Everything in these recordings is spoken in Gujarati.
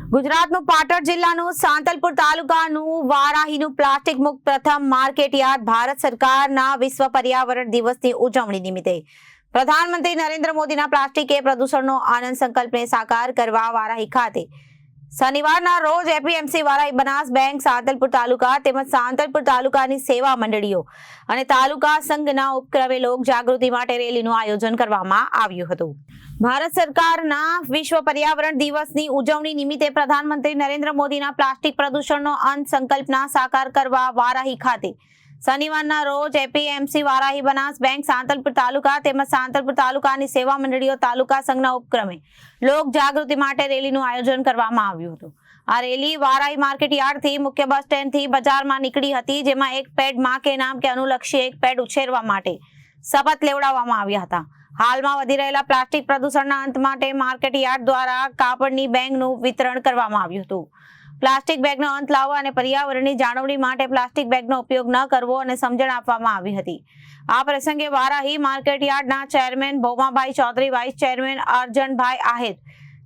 ગુજરાતનું પાટણ જિલ્લાનું સાંતલપુર તાલુકાનું વારાહીનું પ્લાસ્ટિક મુક્ત પ્રથમ માર્કેટ યાર્ડ ભારત સરકારના વિશ્વ પર્યાવરણ દિવસની ઉજવણી નિમિત્તે પ્રધાનમંત્રી નરેન્દ્ર મોદીના પ્લાસ્ટિક એ પ્રદૂષણનો આનંદ સંકલ્પને સાકાર કરવા વારાહી ખાતે શનિવારના રોજ એપીએમસી વારાહી બનાસ બેંક સાંતલપુર તાલુકા તેમજ સાંતલપુર તાલુકાની સેવા મંડળીઓ અને તાલુકા સંઘના ઉપક્રમે લોક જાગૃતિ માટે રેલીનું આયોજન કરવામાં આવ્યું હતું। ભારત સરકારના વિશ્વ પર્યાવરણ દિવસની ઉજવણી નિમિત્તે પ્રધાનમંત્રી નરેન્દ્ર મોદીના પ્લાસ્ટિક પ્રદૂષણનો અંત સંકલ્પના સાકાર કરવા વારાહી ખાતે શનિવારના રોજ એપીએમસી વારાહી બનાસ બેંક સાંતલપુર તાલુકા તેમજ સાંતલપુર તાલુકાની સેવા મંડળીઓ તાલુકા સંઘના ઉપક્રમે લોક જાગૃતિ માટે રેલીનું આયોજન કરવામાં આવ્યું હતું। આ રેલી વારાહી માર્કેટ યાર્ડથી મુખ્ય બસ સ્ટેન્ડથી બજારમાં નીકળી હતી, જેમાં એક પેડ માં કે નામ કે અનુલક્ષી એક પેડ ઉછેરવા માટે શપથ લેવડાવવામાં આવ્યા હતા। હાલમાં વધી રહેલા પ્લાસ્ટિક પ્રદૂષણના અંત માટે માર્કેટ યાર્ડ દ્વારા કાપડની બેગનું વિતરણ કરવામાં આવ્યું હતું। પ્લાસ્ટિક બેગનો અંત લાવવા અને પર્યાવરણની જાળવણી માટે પ્લાસ્ટિક બેગનો ઉપયોગ ન કરવો અને સમજણ આપવામાં આવી હતી। આ પ્રસંગે વારાહી માર્કેટ યાર્ડના chairman Bhaumabhai Chaudhari, vice chairman Arjanbhai Ahir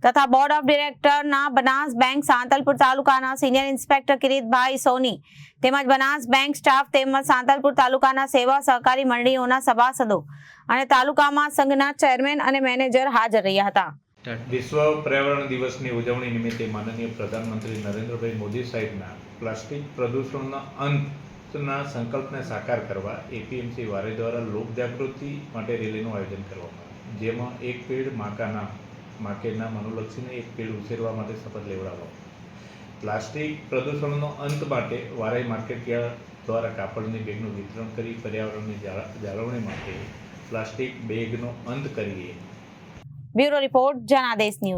તથા બોર્ડ ઓફ ડિરેક્ટરના બનાસ બેંક સાંતલપુર તાલુકાના સિનિયર ઇન્સ્પેક્ટર કિરીટભાઈ સોની તેમજ બનાસ બેંક સ્ટાફ તેમજ સાંતલપુર તાલુકાના સેવા સહકારી મંડળીઓના સભાસદો અને તાલુકામાં સંઘના ચેરમેન અને મેનેજર હાજર રહ્યા હતા। વિશ્વ પર્યાવરણ દિવસની ઉજવણી નિમિત્તે માનનીય પ્રધાનમંત્રી નરેન્દ્રભાઈ મોદી સાહેબના પ્લાસ્ટિક પ્રદૂષણના અંતના સંકલ્પને સાકાર કરવા એપીએમસી વારાહી દ્વારા લોક જાગૃતિ માટે રેલીનું આયોજન કરવામાં આવ્યું, જેમાં એક પેડ માકાના નામ અનુલક્ષીને એક પેડ ઉછેરવા માટે શપથ લેવડાવવામાં। પ્લાસ્ટિક પ્રદૂષણનો અંત માટે વારાહી માર્કેટ યાર્ડ દ્વારા કાપડની બેગનું વિતરણ કરી પર્યાવરણની જાળવણી માટે પ્લાસ્ટિક બેગનો અંત કરીએ। Bureau report, Janadesh news.